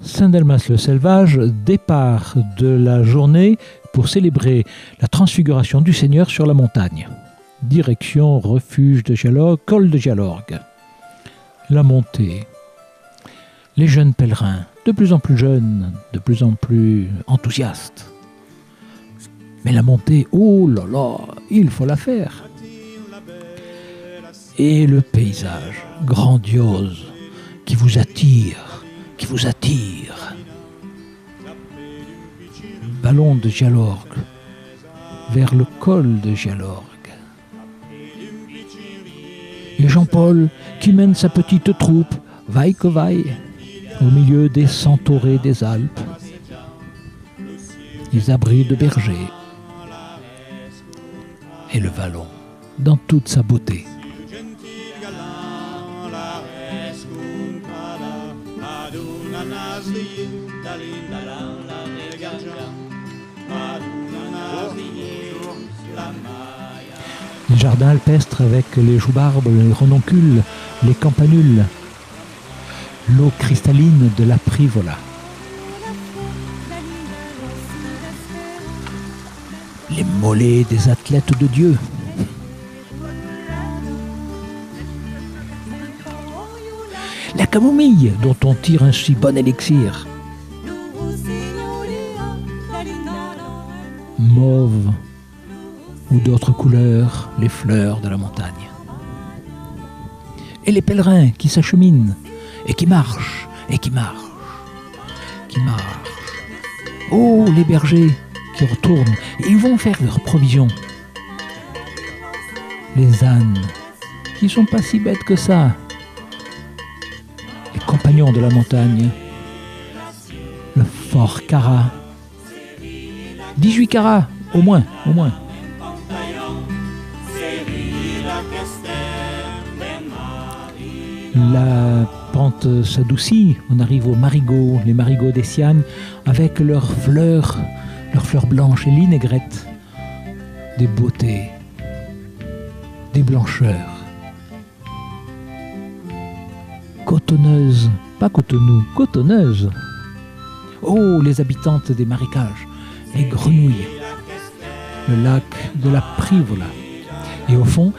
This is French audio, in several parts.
Saint-Delmas-le-Sauvage, départ de la journée pour célébrer la transfiguration du Seigneur sur la montagne. Direction refuge de Gialorgue, col de Gialorgue. La montée. Les jeunes pèlerins, de plus en plus jeunes, de plus en plus enthousiastes. Mais la montée, oh là là, il faut la faire. Et le paysage grandiose qui vous attire, Vallon de Gialorgue, vers le col de Gialorgue. Et Jean-Paul qui mène sa petite troupe, vaille que vaille, au milieu des centaurées des Alpes, les abris de bergers, et le vallon dans toute sa beauté. Les jardins alpestres avec les joubarbes, les renoncules, les campanules, l'eau cristalline de la Privola. Les mollets des athlètes de Dieu. La camomille dont on tire un si bon élixir. Mauve ou d'autres couleurs, les fleurs de la montagne. Et les pèlerins qui s'acheminent et qui marchent, qui marchent. Oh, les bergers qui retournent, et ils vont faire leurs provisions. Les ânes, qui sont pas si bêtes que ça. Les compagnons de la montagne. Le fort Cara. 18 carats, au moins. La pente s'adoucit, on arrive aux marigots, les marigots des Siagnes, avec leurs fleurs blanches et l'inaigrette, des beautés, des blancheurs. Cotonneuses, pas cotonou, cotonneuses. Oh, les habitantes des marécages, les grenouilles, le lac de la Privola. Et au fond,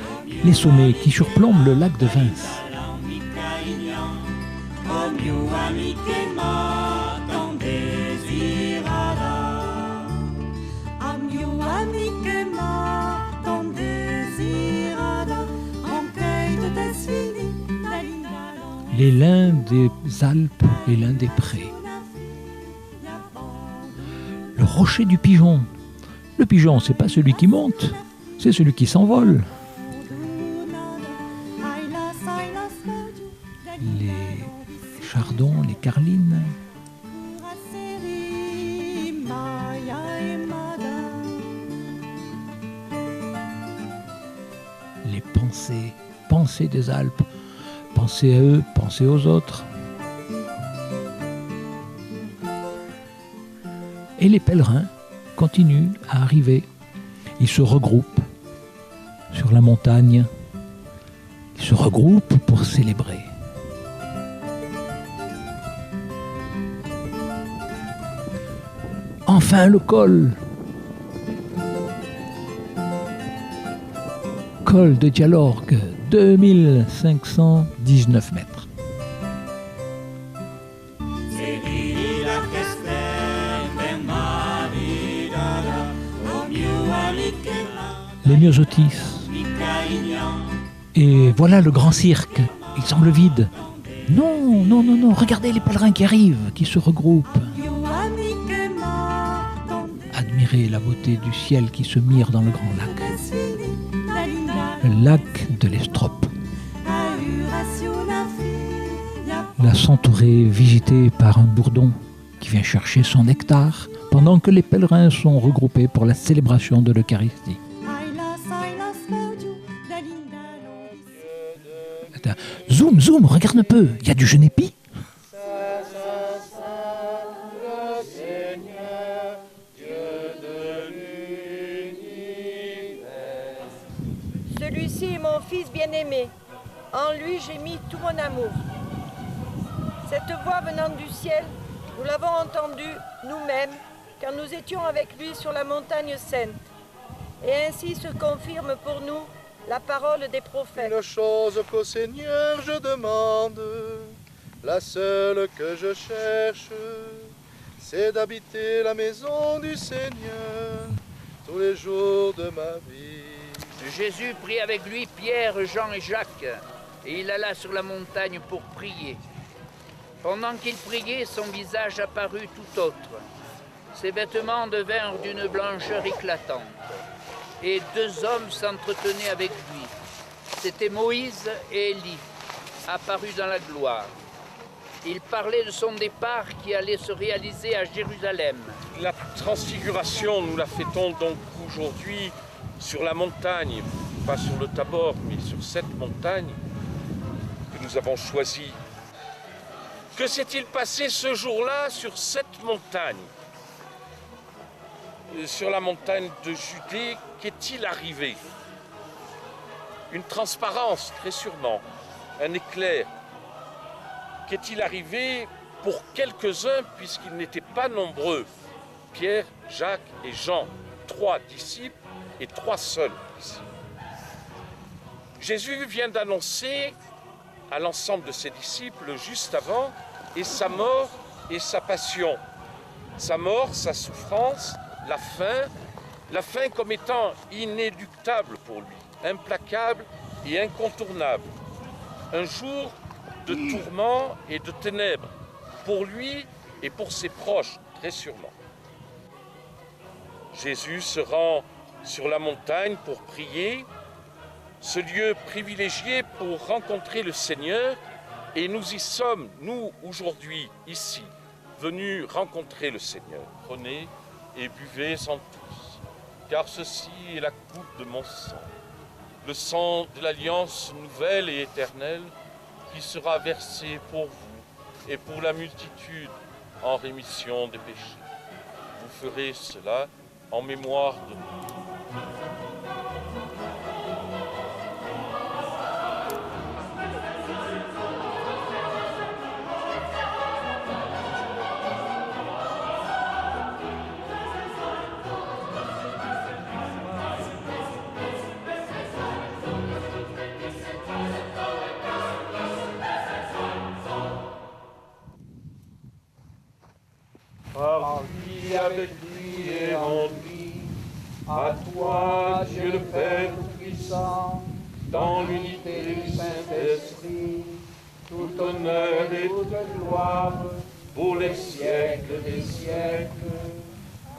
les sommets qui surplombent le lac de Vince. Les lins des Alpes, les lins des prés. Le rocher du pigeon. Le pigeon, c'est pas celui qui monte, c'est celui qui s'envole. Les chardons, les carlines. Les pensées des Alpes. Pensez à eux, pensez aux autres. Et les pèlerins continuent à arriver. Ils se regroupent sur la montagne. Ils se regroupent pour célébrer. Enfin le col. Col de Gialorgue, 2519 mètres. Les myosotis. Et voilà le grand cirque. Il semble vide. Non, regardez les pèlerins qui arrivent, qui se regroupent. Admirez la beauté du ciel qui se mire dans le grand lac. Le lac de l'Estrope. La centaurée visitée par un bourdon qui vient chercher son nectar pendant que les pèlerins sont regroupés pour la célébration de l'Eucharistie. Attends. Zoom, regarde un peu, il y a du genépi. Celui-ci est mon fils bien-aimé. En lui, j'ai mis tout mon amour. Cette voix venant du ciel Nous l'avons entendu nous-mêmes quand nous étions avec lui sur la montagne sainte. Et ainsi se confirme pour nous la parole des prophètes. Une chose qu'au Seigneur je demande, la seule que je cherche, c'est d'habiter la maison du Seigneur tous les jours de ma vie. Jésus prit avec lui Pierre, Jean et Jacques, et il alla sur la montagne pour prier. Pendant qu'il priait, son visage apparut tout autre. Ses vêtements devinrent d'une blancheur éclatante. Et deux hommes s'entretenaient avec lui. C'étaient Moïse et Élie, apparus dans la gloire. Ils parlaient de son départ qui allait se réaliser à Jérusalem. La transfiguration, nous la fêtons donc aujourd'hui sur la montagne, pas sur le Tabor, mais sur cette montagne que nous avons choisie. Que s'est-il passé ce jour-là sur cette montagne? Sur la montagne de Judée, qu'est-il arrivé? Une transparence, très sûrement, un éclair. Qu'est-il arrivé pour quelques-uns, puisqu'ils n'étaient pas nombreux? Pierre, Jacques et Jean, 3 disciples et 3 seuls disciples. Jésus vient d'annoncer à l'ensemble de ses disciples, juste avant, et sa mort et sa passion. Sa mort, sa souffrance, la fin comme étant inéluctable pour lui, implacable et incontournable. Un jour de tourments et de ténèbres, pour lui et pour ses proches, très sûrement. Jésus se rend sur la montagne pour prier, ce lieu privilégié pour rencontrer le Seigneur, et nous y sommes, nous, aujourd'hui, ici, venus rencontrer le Seigneur. Prenez et buvez-en tous, car ceci est la coupe de mon sang, le sang de l'alliance nouvelle et éternelle qui sera versé pour vous et pour la multitude en rémission des péchés. Vous ferez cela en mémoire de moi. Par vie avec lui et en lui, à toi, Dieu le Père Tout-Puissant, dans l'unité du Saint-Esprit, tout honneur et toute gloire, pour les siècles des siècles.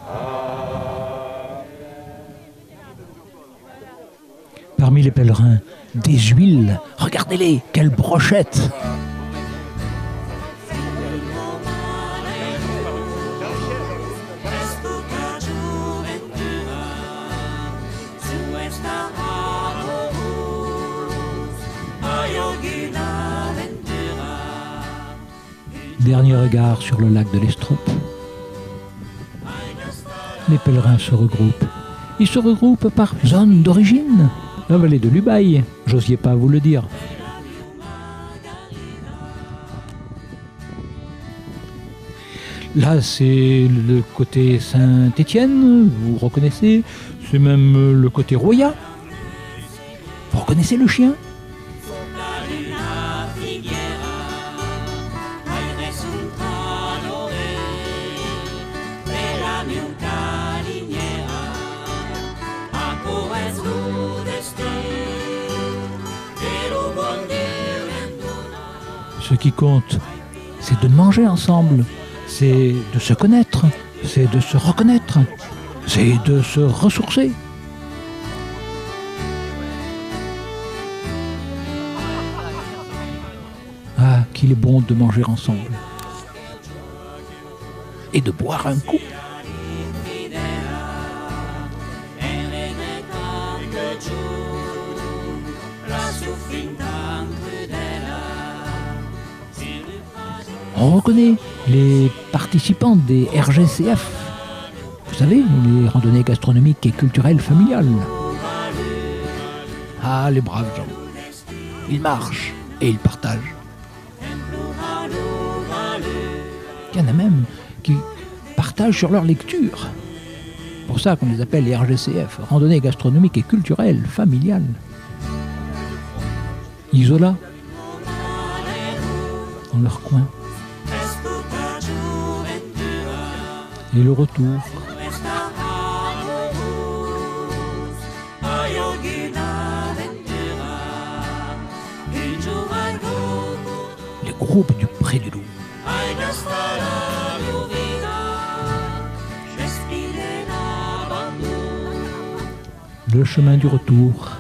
Amen. Parmi les pèlerins, des huiles, regardez-les, quelles brochettes! Dernier regard sur le lac de l'Estraupe. Les pèlerins se regroupent. Ils se regroupent par zone d'origine. La vallée de l'Ubaye, j'osiais pas vous le dire. Là, c'est le côté Saint-Étienne, vous reconnaissez. C'est même le côté Roya. Vous reconnaissez le chien? Ce qui compte, c'est de manger ensemble, c'est de se connaître, c'est de se reconnaître, c'est de se ressourcer. Ah, qu'il est bon de manger ensemble. Et de boire un coup. On reconnaît les participants des RGCF, vous savez, les randonnées gastronomiques et culturelles familiales. Ah, les braves gens. Ils marchent et ils partagent. Il y en a même qui partagent sur leur lecture. C'est pour ça qu'on les appelle les RGCF, randonnées gastronomiques et culturelles, familiales. Isola, dans leur coin. Et le retour. Les groupes du Pré du Loup. Le chemin du retour.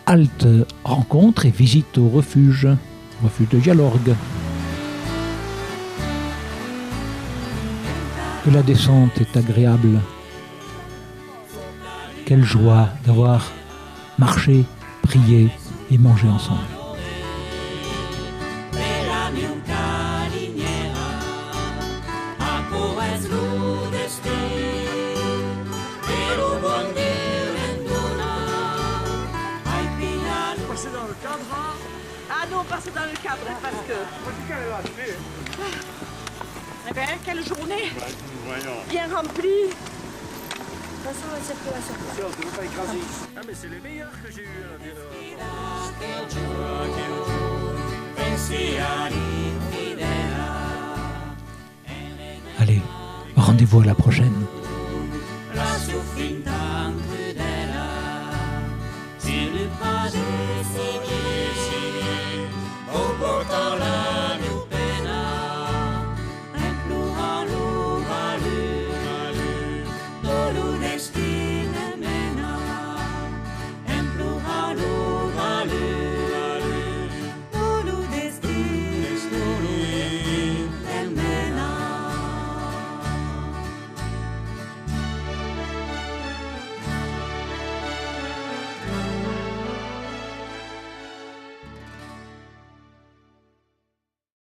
Halte, rencontre et visite au refuge de Jalorgues. Que la descente est agréable. Quelle joie d'avoir marché, prié et mangé ensemble. Ah non, pas dans le cadre, parce que... Eh bien, quelle journée bien remplie. Attention à la circulation. Tu ne veux pas écraser. Ah mais c'est les meilleurs que j'ai eu. Allez, rendez-vous à la prochaine. La